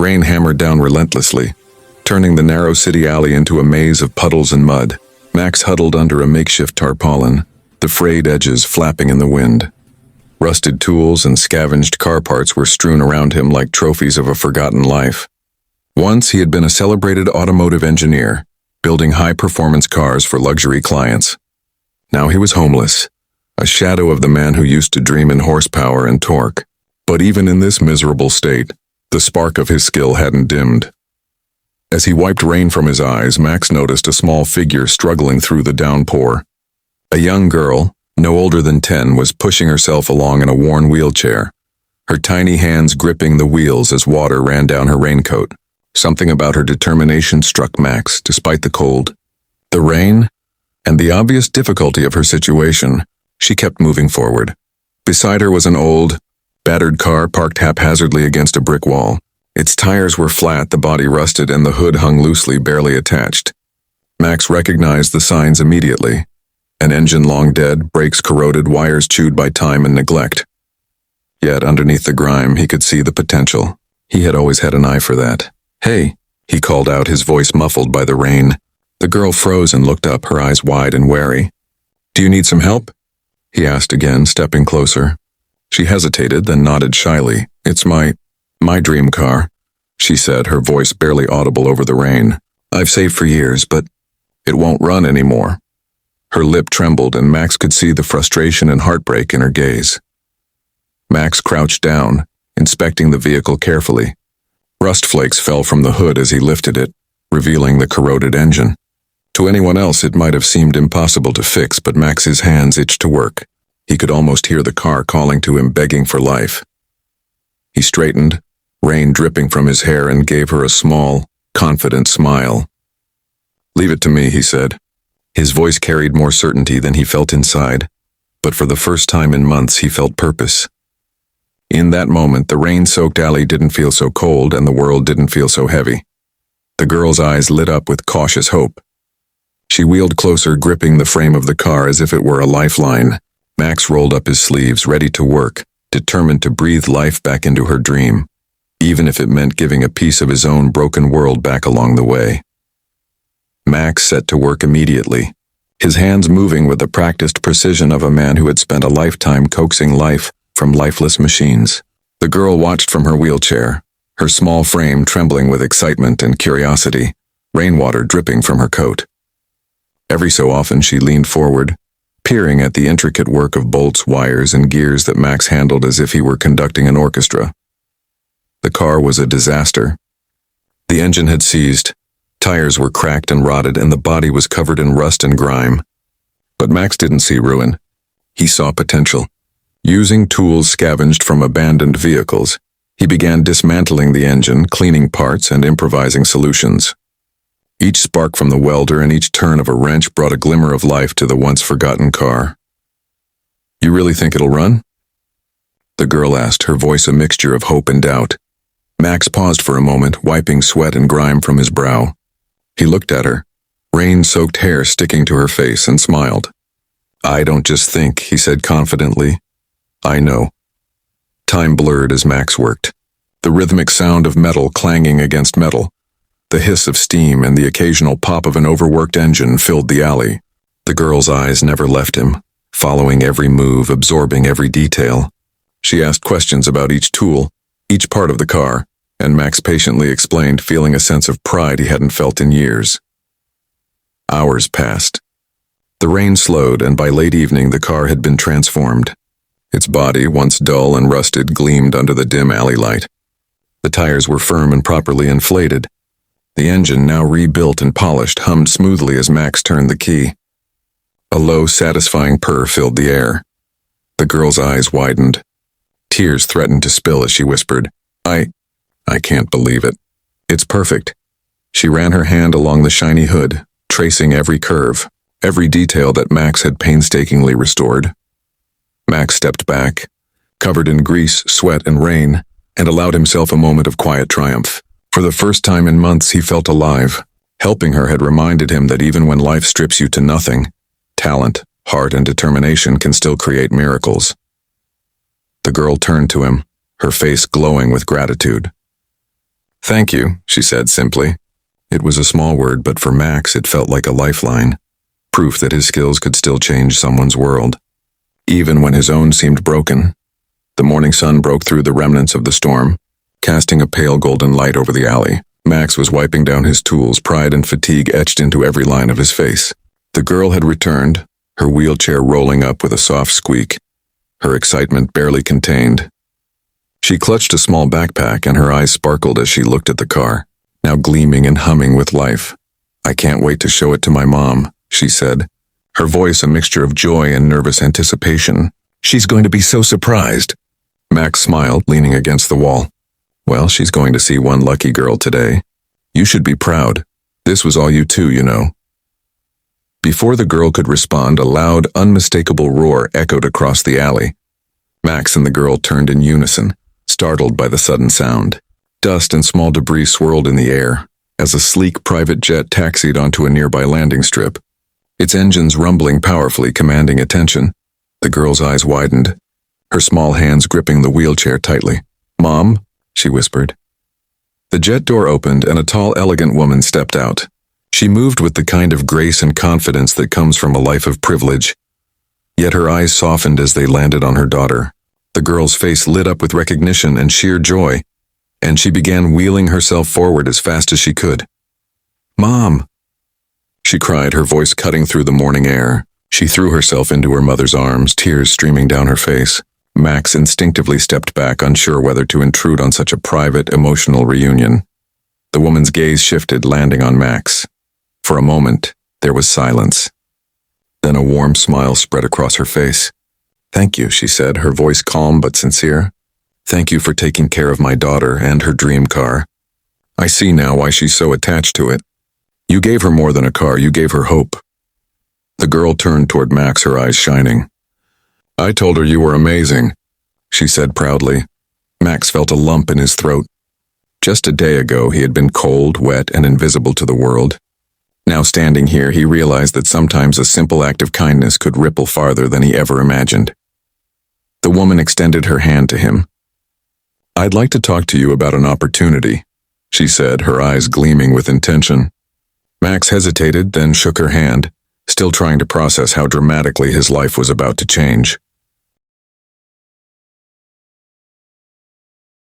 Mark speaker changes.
Speaker 1: Rain hammered down relentlessly, turning the narrow city alley into a maze of puddles and mud. Max huddled under a makeshift tarpaulin, the frayed edges flapping in the wind. Rusted tools and scavenged car parts were strewn around him like trophies of a forgotten life. Once he had been a celebrated automotive engineer, building high-performance cars for luxury clients. Now he was homeless, a shadow of the man who used to dream in horsepower and torque. But even in this miserable state, the spark of his skill hadn't dimmed. As he wiped rain from his eyes, Max noticed a small figure struggling through the downpour. A young girl, no older than 10, was pushing herself along in a worn wheelchair, her tiny hands gripping the wheels as water ran down her raincoat. Something about her determination struck Max, despite the cold, the rain, and the obvious difficulty of her situation. She kept moving forward. Beside her was an old, battered car parked haphazardly against a brick wall. Its tires were flat, the body rusted, and the hood hung loosely, barely attached. Max recognized the signs immediately. An engine long dead, brakes corroded, wires chewed by time and neglect. Yet underneath the grime, he could see the potential. He had always had an eye for that. "Hey," he called out, his voice muffled by the rain. The girl froze and looked up, her eyes wide and wary. "Do you need some help?" he asked again, stepping closer. She hesitated, then nodded shyly. "It's my dream car," she said, her voice barely audible over the rain. "I've saved for years, but it won't run anymore." Her lip trembled, and Max could see the frustration and heartbreak in her gaze. Max crouched down, inspecting the vehicle carefully. Rust flakes fell from the hood as he lifted it, revealing the corroded engine. To anyone else it might have seemed impossible to fix, but Max's hands itched to work. He could almost hear the car calling to him, begging for life. He straightened, rain dripping from his hair, and gave her a small, confident smile. "Leave it to me," he said. His voice carried more certainty than he felt inside, but for the first time in months he felt purpose. In that moment, the rain-soaked alley didn't feel so cold and the world didn't feel so heavy. The girl's eyes lit up with cautious hope. She wheeled closer, gripping the frame of the car as if it were a lifeline. Max rolled up his sleeves, ready to work, determined to breathe life back into her dream, even if it meant giving a piece of his own broken world back along the way. Max set to work immediately, his hands moving with the practiced precision of a man who had spent a lifetime coaxing life from lifeless machines. The girl watched from her wheelchair, her small frame trembling with excitement and curiosity, rainwater dripping from her coat. Every so often she leaned forward, peering at the intricate work of bolts, wires, and gears that Max handled as if he were conducting an orchestra. The car was a disaster. The engine had seized, tires were cracked and rotted, and the body was covered in rust and grime. But Max didn't see ruin. He saw potential. Using tools scavenged from abandoned vehicles, he began dismantling the engine, cleaning parts, and improvising solutions. Each spark from the welder and each turn of a wrench brought a glimmer of life to the once-forgotten car. "You really think it'll run?" the girl asked, her voice a mixture of hope and doubt. Max paused for a moment, wiping sweat and grime from his brow. He looked at her, rain-soaked hair sticking to her face, and smiled. "I don't just think," he said confidently. "I know." Time blurred as Max worked. The rhythmic sound of metal clanging against metal, the hiss of steam, and the occasional pop of an overworked engine filled the alley. The girl's eyes never left him, following every move, absorbing every detail. She asked questions about each tool, each part of the car, and Max patiently explained, feeling a sense of pride he hadn't felt in years. Hours passed. The rain slowed, and by late evening the car had been transformed. Its body, once dull and rusted, gleamed under the dim alley light. The tires were firm and properly inflated. The engine, now rebuilt and polished, hummed smoothly as Max turned the key. A low, satisfying purr filled the air. The girl's eyes widened. Tears threatened to spill as she whispered, I can't believe it. It's perfect." She ran her hand along the shiny hood, tracing every curve, every detail that Max had painstakingly restored. Max stepped back, covered in grease, sweat, and rain, and allowed himself a moment of quiet triumph. For the first time in months, he felt alive. Helping her had reminded him that even when life strips you to nothing, talent, heart, and determination can still create miracles. The girl turned to him, her face glowing with gratitude. Thank you, she said simply. It was a small word, but for Max it felt like a lifeline. Proof that his skills could still change someone's world, even when his own seemed broken. The morning sun broke through the remnants of the storm, casting a pale golden light over the alley. Max was wiping down his tools, pride and fatigue etched into every line of his face. The girl had returned, her wheelchair rolling up with a soft squeak, her excitement barely contained. She clutched a small backpack and her eyes sparkled as she looked at the car, now gleaming and humming with life. I can't wait to show it to my mom, she said, her voice a mixture of joy and nervous anticipation. She's going to be so surprised. Max smiled, leaning against the wall. Well, she's going to see one lucky girl today. You should be proud. This was all you two, you know. Before the girl could respond, a loud, unmistakable roar echoed across the alley. Max and the girl turned in unison, startled by the sudden sound. Dust and small debris swirled in the air as a sleek private jet taxied onto a nearby landing strip, its engines rumbling powerfully, commanding attention. The girl's eyes widened, her small hands gripping the wheelchair tightly. "Mom," she whispered. The jet door opened and a tall, elegant woman stepped out. She moved with the kind of grace and confidence that comes from a life of privilege. Yet her eyes softened as they landed on her daughter. The girl's face lit up with recognition and sheer joy, and she began wheeling herself forward as fast as she could. "Mom!" she cried, her voice cutting through the morning air. She threw herself into her mother's arms, tears streaming down her face. Max instinctively stepped back, unsure whether to intrude on such a private, emotional reunion. The woman's gaze shifted, landing on Max. For a moment, there was silence. Then a warm smile spread across her face. "Thank you," she said, her voice calm but sincere. "Thank you for taking care of my daughter and her dream car. I see now why she's so attached to it. You gave her more than a car, you gave her hope." The girl turned toward Max, her eyes shining. "I told her you were amazing," she said proudly. Max felt a lump in his throat. Just a day ago, he had been cold, wet, and invisible to the world. Now standing here, he realized that sometimes a simple act of kindness could ripple farther than he ever imagined. The woman extended her hand to him. "I'd like to talk to you about an opportunity," she said, her eyes gleaming with intention. Max hesitated, then shook her hand, still trying to process how dramatically his life was about to change.